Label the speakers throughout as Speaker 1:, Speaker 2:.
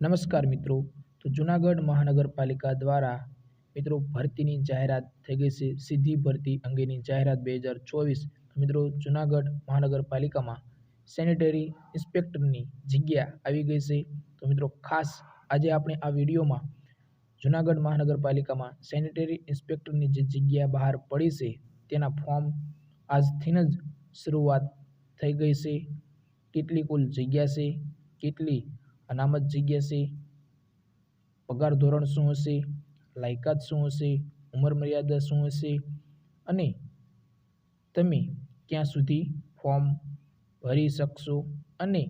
Speaker 1: નમસ્કાર મિત્રો. તો જૂનાગઢ મહાનગરપાલિકા દ્વારા મિત્રો ભરતીની જાહેરાત થઈ ગઈ છે. સીધી ભરતી અંગેની જાહેરાત 2024. મિત્રો જૂનાગઢ મહાનગરપાલિકામાં સેનિટરી ઇન્સ્પેક્ટરની જગ્યા આવી ગઈ છે. તો મિત્રો ખાસ આજે આપણે આ વિડીયોમાં જૂનાગઢ મહાનગરપાલિકામાં સેનિટરી ઇન્સ્પેક્ટરની જે જગ્યા બહાર પડી છે તેના ફોર્મ આજથી જ શરૂઆત થઈ ગઈ છે. કેટલી કુલ જગ્યા છે, કેટલી અનામત જગ્યા છે, પગાર ધોરણ શું હશે, લાયકાત શું હશે, ઉંમર મર્યાદા શું હશે અને તમે ક્યાં સુધી ફોર્મ ભરી શકશો અને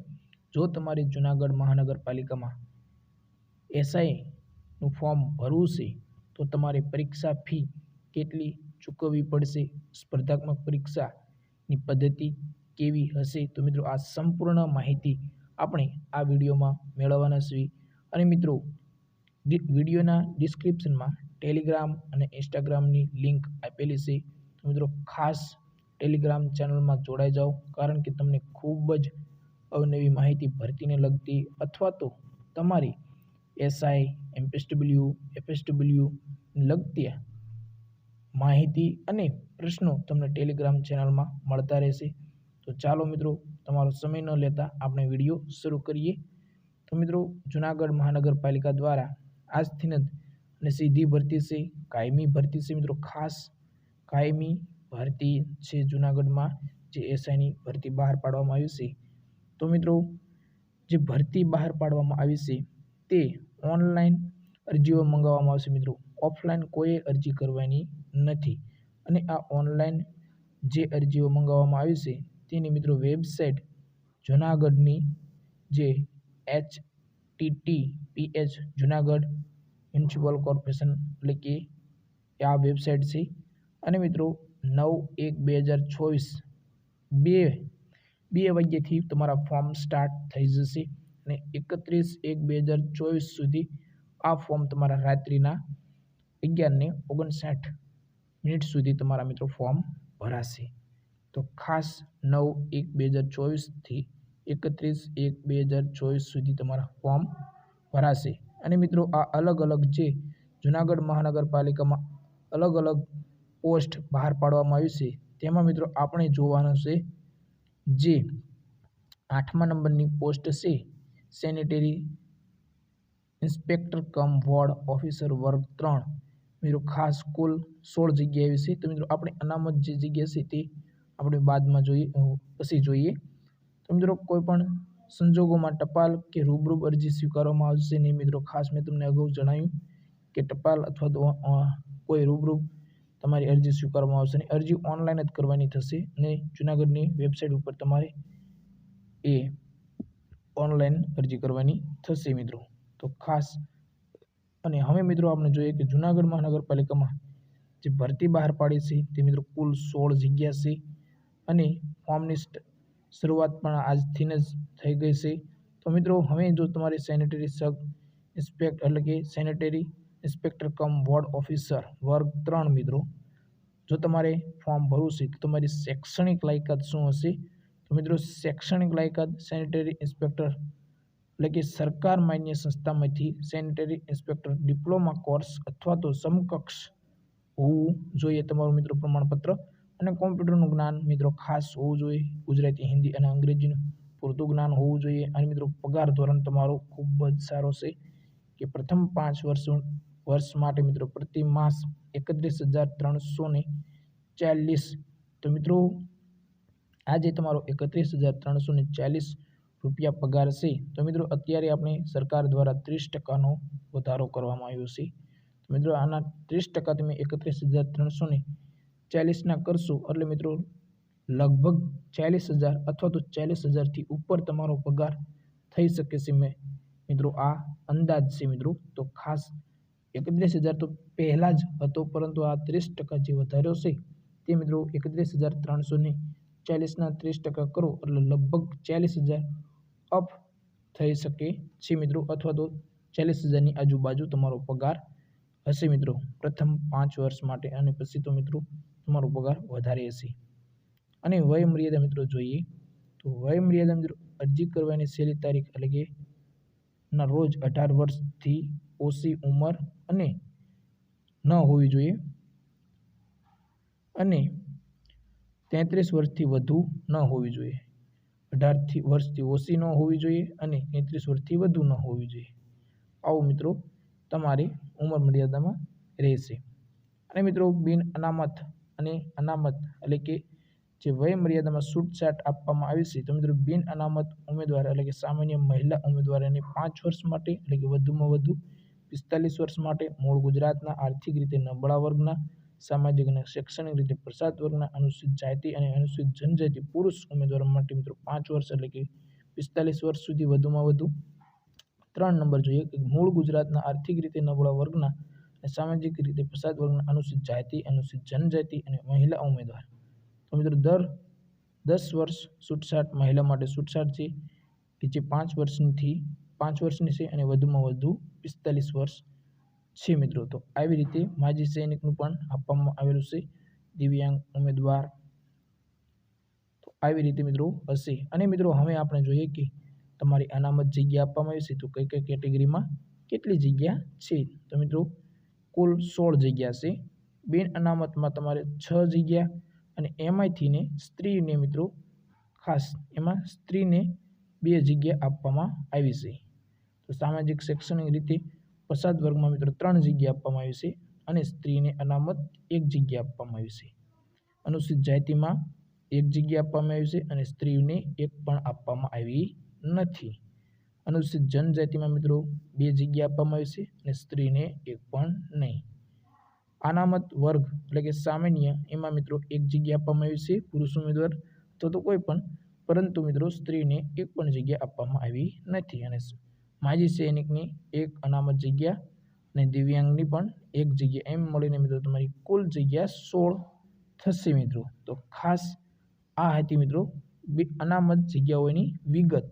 Speaker 1: જો તમારે જૂનાગઢ મહાનગરપાલિકામાં એસઆઈનું ફોર્મ ભરવું છે તો તમારે પરીક્ષા ફી કેટલી ચૂકવવી પડશે, સ્પર્ધાત્મક પરીક્ષાની પદ્ધતિ કેવી હશે. તો મિત્રો આ સંપૂર્ણ માહિતી આપણે આ વિડીયોમાં મેળવવાના છીએ. અને મિત્રો વિડીયોના ડિસ્ક્રિપ્શનમાં ટેલિગ્રામ અને ઇન્સ્ટાગ્રામની લિંક આપેલી છે. તો મિત્રો ખાસ ટેલિગ્રામ ચેનલમાં જોડાઈ જાઓ, કારણ કે તમને ખૂબ જ અવનવી માહિતી ભરતીને લગતી અથવા તો તમારી એસઆઈ, એમપીએસડબલ્યુ, એફએસડબલ્યુ લગતી માહિતી અને પ્રશ્નો તમને ટેલિગ્રામ ચેનલમાં મળતા રહેશે. તો ચાલો મિત્રો, તમારો સમય ન લેતા આપણે વિડીયો શરૂ કરીએ. તો મિત્રો જૂનાગઢ મહાનગરપાલિકા દ્વારા આજથી જ અને સીધી ભરતી છે, કાયમી ભરતી છે. મિત્રો ખાસ કાયમી ભરતી છે જૂનાગઢમાં, જે એસઆઈની ભરતી બહાર પાડવામાં આવી છે. તો મિત્રો જે ભરતી બહાર પાડવામાં આવી છે તે ઓનલાઈન અરજીઓ મંગાવવામાં આવશે. મિત્રો ઓફલાઈન કોઈ અરજી કરવાની નથી. અને આ ઓનલાઈન જે અરજીઓ મંગાવવામાં આવી છે તેની મિત્રો વેબસાઇટ જૂનાગઢની જે HTTPS જૂનાગઢ મ્યુનિસિપલ કોર્પોરેશન એટલે કે આ વેબસાઇટ છે. અને મિત્રો 9/1/2024 બે વાગ્યાથી તમારા ફોર્મ સ્ટાર્ટ થઈ જશે અને 31/1/2024 સુધી આ ફોર્મ તમારા રાત્રિના 11:59 સુધી તમારા મિત્રો ફોર્મ ભરાશે. તો ખાસ 9/1/2024 થી 31/1/2024 સુધી તમારા ફોર્મ ભરાશે. અને મિત્રો આ અલગ અલગ જે જૂનાગઢ મહાનગરપાલિકામાં અલગ અલગ પોસ્ટ બહાર પાડવામાં આવી છે તેમાં મિત્રો આપણે જોવાનું છે જે 8મા નંબરની પોસ્ટ છે સેનિટરી ઇન્સ્પેક્ટર કમ વોર્ડ ઓફિસર વર્ગ 3. મિત્રો ખાસ કુલ 16 જગ્યા આવી છે. તો મિત્રો આપણે અનામત જે જગ્યા છે તે આપણે બાદમાં જોઈએ. તો મિત્રો કોઈ પણ સંજોગોમાં ટપાલ કે રૂબરૂ અરજી સ્વીકારવામાં આવશે નહીં. મિત્રો ખાસ મેં તમને અગાઉ જણાવ્યું કે ટપાલ અથવા તો કોઈ રૂબરૂ તમારી અરજી સ્વીકારવામાં આવશે નહીં. અરજી ઓનલાઈન જ કરવાની થશે અને જૂનાગઢની વેબસાઇટ ઉપર તમારે એ ઓનલાઈન અરજી કરવાની થશે મિત્રો. તો ખાસ અને હવે મિત્રો આપણે જોઈએ કે જૂનાગઢ મહાનગરપાલિકામાં જે ભરતી બહાર પાડી છે તે મિત્રો કુલ 16 જગ્યા છે અને ફોર્મની શરૂઆત પણ આજથી જ થઈ ગઈ છે. તો મિત્રો હવે જો તમારે સેનિટરી સબ ઇન્સ્પેક્ટર એટલે કે સેનિટરી ઇન્સ્પેક્ટર કમ વોર્ડ ઓફિસર વર્ગ 3 મિત્રો જો તમારે ફોર્મ ભરવું છે તો તમારી શૈક્ષણિક લાયકાત શું હશે. તો મિત્રો શૈક્ષણિક લાયકાત સેનિટરી ઇન્સ્પેક્ટર એટલે કે સરકાર માન્ય સંસ્થામાંથી સેનિટરી ઇન્સ્પેક્ટર ડિપ્લોમા કોર્સ અથવા તો સમકક્ષ હોવું જોઈએ તમારું મિત્રો પ્રમાણપત્ર. અને કોમ્પ્યુટરનું જ્ઞાન મિત્રો ખાસ હોવું જોઈએ. ગુજરાતી, હિન્દી અને અંગ્રેજીનું પૂરતું જ્ઞાન હોવું જોઈએ. અને મિત્રો પગાર ધોરણ તમારો ખૂબ જ સારો છે કે પ્રથમ 5 વર્ષ માટે મિત્રો પ્રતિ માસ 31,340. તો મિત્રો આજે તમારો 31,340 રૂપિયા પગાર છે. તો મિત્રો અત્યારે આપણે સરકાર દ્વારા 30% વધારો કરવામાં આવ્યો છે. તો મિત્રો આના 30% તમે 31,340 કરશો એટલે મિત્રો લગભગ 40,000 અથવા તો 40,000થી ઉપર તમારો પગાર થઈ શકે છે. મિત્રો આ અંદાજ છે મિત્રો. તો ખાસ 31,000 તો પહેલા જ હતો, પરંતુ આ 30% જે વધાર્યો છે તે મિત્રો 31,340ના 30% કરો એટલે લગભગ 40,000 અપ થઈ શકે છે મિત્રો, અથવા તો 40,000ની આજુબાજુ તમારો પગાર હશે મિત્રો પ્રથમ 5 વર્ષ માટે. અને પછી તો મિત્રો તમારો પગાર વધારે હશે. અને વય મર્યાદા મિત્રો જોઈએ તો વય મર્યાદા મિત્રો અરજી કરવાની છેલ્લી તારીખ એટલે કે ના રોજ 18 વર્ષથી ઓછી ઉંમર અને ન હોવી જોઈએ અને 33 વર્ષથી વધુ ન હોવી જોઈએ. 18 વર્ષથી ઓછી ન હોવી જોઈએ અને 33 વર્ષથી વધુ ન હોવી જોઈએ. આવું મિત્રો તમારી ઉંમર મર્યાદામાં રહેશે. અને મિત્રો બિન અનામત અને અનામત એટલે કે જે વય મર્યાદામાં છૂટછાટ આપવામાં આવી છે, તો મિત્રો બિન અનામત ઉમેદવાર એટલે કે સામાન્ય મહિલા ઉમેદવારોને 5 વર્ષ માટે એટલે કે વધુમાં વધુ 45 વર્ષ માટે મૂળ ગુજરાતના આર્થિક રીતે નબળા વર્ગના, સામાજિક અને શૈક્ષણિક રીતે પછાત વર્ગના, અનુસૂચિત જાતિ અને અનુસૂચિત જનજાતિ પુરુષ ઉમેદવારો માટે મિત્રો 5 વર્ષ એટલે કે 45 વર્ષ સુધી વધુમાં વધુ. 3 નંબર જોઈએ કે મૂળ ગુજરાતના આર્થિક રીતે નબળા વર્ગના અને સામાજિક રીતે પછાત વર્ગના, અનુસૂચિત જાતિ, અનુસૂચિત જનજાતિ અને મહિલા ઉમેદવાર. તો મિત્રો દર 10 વર્ષ છૂટછાટ મહિલા માટે છૂટછાટ છે કે જે 5 વર્ષની છે અને વધુમાં વધુ 45 વર્ષ છે મિત્રો. તો આવી રીતે માજી સૈનિકનું પણ આપવામાં આવેલું છે, દિવ્યાંગ ઉમેદવાર. તો આવી રીતે મિત્રો હશે. અને મિત્રો હવે આપણે જોઈએ કે તમારી અનામત જગ્યા આપવામાં આવી છે તો કઈ કઈ કેટેગરીમાં કેટલી જગ્યા છે. તો મિત્રો કુલ 16 જગ્યા છે. બિન અનામતમાં તમારે 6 જગ્યા અને એમાંથીને સ્ત્રીને મિત્રો ખાસ એમાં સ્ત્રીને 2 જગ્યા આપવામાં આવી છે. તો સામાજિક શૈક્ષણિક રીતે પછાત વર્ગમાં મિત્રો 3 જગ્યા આપવામાં આવી છે અને સ્ત્રીને અનામત 1 જગ્યા આપવામાં આવી છે. અનુસૂચિત જાતિમાં 1 જગ્યા આપવામાં આવી છે અને સ્ત્રીને 1 પણ આપવામાં આવી નથી. અનુસૂચિત જનજાતિમાં મિત્રો 2 જગ્યા આપવામાં આવી છે અને સ્ત્રીને 1 પણ નહીં. અનામત વર્ગ એટલે કે સામાન્ય એમાં મિત્રો 1 જગ્યા આપવામાં આવી છે પુરુષ ઉમેદવાર અથવા તો કોઈ પણ, પરંતુ મિત્રો સ્ત્રીને 1 પણ જગ્યા આપવામાં આવી નથી. અને માજી સૈનિકની 1 અનામત જગ્યા અને દિવ્યાંગની પણ 1 જગ્યા, એમ મળીને મિત્રો તમારી કુલ જગ્યા 16 થશે મિત્રો. તો ખાસ આ હતી મિત્રો અનામત જગ્યાઓની વિગત,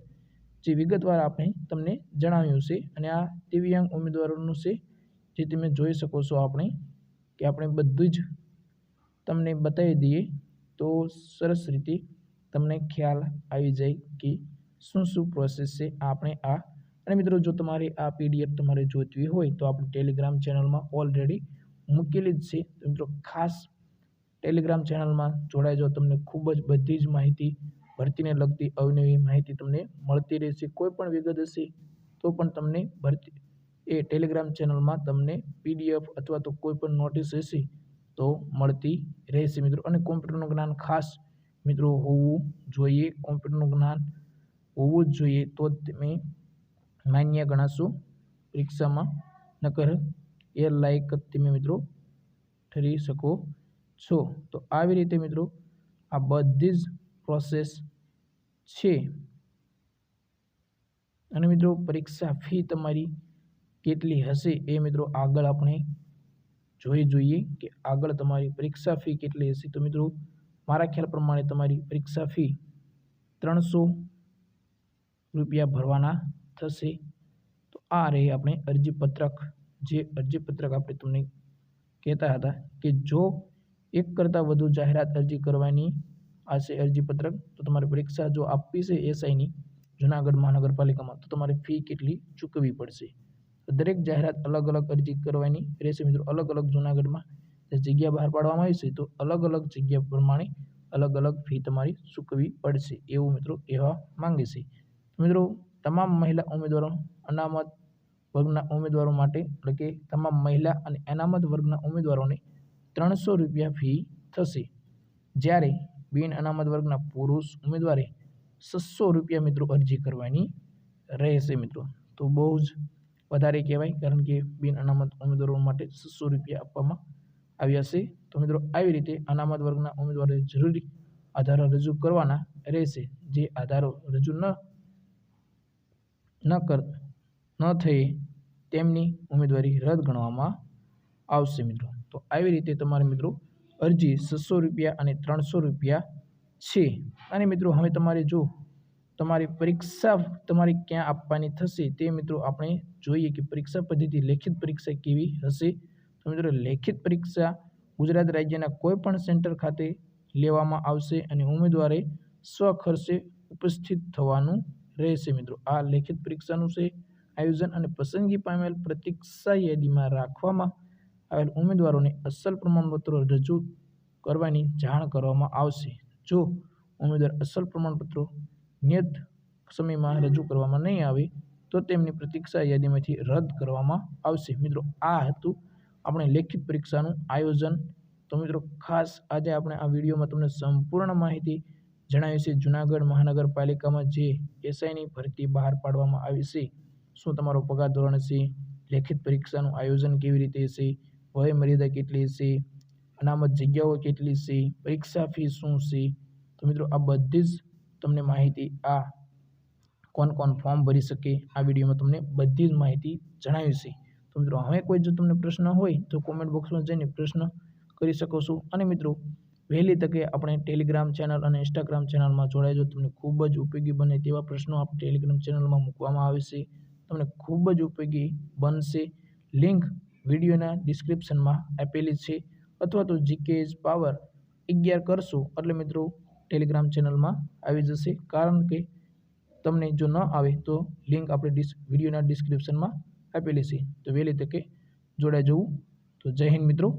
Speaker 1: જે વિગતવાર આપણે તમને જણાવ્યું છે. અને આ દિવ્યાંગ ઉમેદવારોનું છે જે તમે જોઈ શકો છો કે આપણે બધું જ તમને બતાવી દઈએ તો સરસ રીતે તમને ખ્યાલ આવી જાય કે શું શું પ્રોસેસ છે આપણે આ. અને મિત્રો જો તમારે આ પીડીએફ તમારે જોઈતી હોય તો આપણે ટેલિગ્રામ ચેનલમાં ઓલરેડી મૂકેલી જ છે. તો મિત્રો ખાસ ટેલિગ્રામ ચેનલમાં જોડાઈ જાઓ. તમને ખૂબ જ બધી જ માહિતી, ભરતીને લગતી અવનવી માહિતી તમને મળતી રહેશે. કોઈ પણ વિગત હશે તો પણ તમને એ ટેલિગ્રામ ચેનલમાં તમને પીડીએફ અથવા તો કોઈ પણ નોટિસ હશે તો મળતી રહેશે મિત્રો. અને કોમ્પ્યુટરનું જ્ઞાન ખાસ મિત્રો હોવું જોઈએ. કોમ્પ્યુટરનું જ્ઞાન હોવું જ જોઈએ તો જ તમે માન્ય ગણાશો પરીક્ષામાં, નકર એ લાયક તમે મિત્રો ઠરી શકો છો. તો આવી રીતે મિત્રો આ બધી જ પ્રોસેસ છે. અને મિત્રો પરીક્ષા ફી તમારી કેટલી હશે એ મિત્રો આગળ આપણે જોઈએ કે આગળ તમારી પરીક્ષા ફી કેટલી હશે. તો મિત્રો મારા ખ્યાલ પ્રમાણે તમારી પરીક્ષા ફી 300 રૂપિયા ભરવાના થશે. તો આ રહી આપણે અરજીપત્રક, જે અરજીપત્રક આપણે તમને કહેતા હતા કે જો 1 કરતાં વધુ જાહેરાત અરજી કરવાની હશે અરજીપત્રક, તો તમારે પરીક્ષા જો આપવી છે એસઆઈની જૂનાગઢ મહાનગરપાલિકામાં, તો તમારે ફી કેટલી ચૂકવવી પડશે. દરેક જાહેરાત અલગ અલગ અરજી કરવાની રહેશે મિત્રો. અલગ અલગ જૂનાગઢમાં જે જગ્યા બહાર પાડવામાં આવી છે તો અલગ અલગ જગ્યા પ્રમાણે અલગ અલગ ફી તમારી ચૂકવવી પડશે એવું મિત્રો કહેવા માંગે છે. મિત્રો તમામ મહિલા ઉમેદવારો, અનામત વર્ગના ઉમેદવારો માટે એટલે કે તમામ મહિલા અને અનામત વર્ગના ઉમેદવારોને 300 રૂપિયા ફી થશે. જ્યારે બિન અનામત વર્ગના પુરુષ ઉમેદવારે 600 રૂપિયા મિત્રો અરજી કરવાની રહેશે મિત્રો. તો બહુ જ વધારે કહેવાય, કારણ કે બિન અનામત ઉમેદવારો માટે 600 રૂપિયા આપવામાં આવ્યા છે. તો મિત્રો આવી રીતે અનામત વર્ગના ઉમેદવારોએ જરૂરી આધારો રજૂ કરવાના રહેશે. જે આધારો રજૂ ન થઈ તેમની ઉમેદવારી રદ ગણવામાં આવશે મિત્રો. તો આવી રીતે તમારે મિત્રો અરજી 600 રૂપિયા અને 300 રૂપિયા છે. અને મિત્રો હવે તમારે જો તમારી પરીક્ષા તમારી ક્યાં આપવાની થશે તે મિત્રો આપણે જોઈએ કે પરીક્ષા પદ્ધતિ લેખિત પરીક્ષા કેવી હશે. તો મિત્રો લેખિત પરીક્ષા ગુજરાત રાજ્યના કોઈ પણ સેન્ટર ખાતે લેવામાં આવશે અને ઉમેદવારે સ્વખર્ચે ઉપસ્થિત થવાનું રહેશે મિત્રો. આ લેખિત પરીક્ષાનું છે આયોજન અને પસંદગી પામેલ પ્રતીક્ષા યાદીમાં રાખવામાં આવેલ ઉમેદવારોને અસલ પ્રમાણપત્રો રજૂ કરવાની જાણ કરવામાં આવશે. જો ઉમેદવાર અસલ પ્રમાણપત્રો નિયત સમયમાં રજૂ કરવામાં નહીં આવે તો તેમની પ્રતીક્ષા યાદીમાંથી રદ કરવામાં આવશે. મિત્રો, આ હતું આપણે લેખિત પરીક્ષાનું આયોજન. તો મિત્રો, ખાસ આજે આપણે આ વિડીયોમાં તમને સંપૂર્ણ માહિતી જણાવી છે. જૂનાગઢ મહાનગરપાલિકામાં જે એસઆઈની ભરતી બહાર પાડવામાં આવી છે, શું તમારો પગાર ધોરણ હશે, લેખિત પરીક્ષાનું આયોજન કેવી રીતે હશે, વય મર્યાદા કેટલી હશે, અનામત જગ્યાઓ કેટલી છે, પરીક્ષા ફી શું છે. તો મિત્રો, આ બધી જ તમને માહિતી કોણ ફોર્મ ભરી શકે આ વિડીયોમાં તમને બધી જ માહિતી જણાવી છે. તો મિત્રો, હવે કોઈ જો તમને પ્રશ્ન હોય તો કોમેન્ટ બોક્સમાં જઈને પ્રશ્ન કરી શકો છો. અને મિત્રો, વહેલી તકે આપણે ટેલિગ્રામ ચેનલ અને ઇન્સ્ટાગ્રામ ચેનલમાં જોડાઈજો. તમને ખૂબ જ ઉપયોગી બને તેવા પ્રશ્નો આપણે ટેલિગ્રામ ચેનલમાં મૂકવામાં આવે છે. તમને ખૂબ જ ઉપયોગી બનશે. લિંક વિડીયોના ડિસ્ક્રિપ્શનમાં આપેલી છે. અથવા તો જીકેએસ પાવર 11 કરશો એટલે મિત્રો ટેલિગ્રામ ચેનલમાં આવી જશે. કારણ કે તમને જો ન આવે તો લિંક આપણે વિડીયોના ડિસ્ક્રિપ્શનમાં આપેલી છે. તો વહેલી તકે જોડાઈ જવું. તો જય હિન્દ મિત્રો.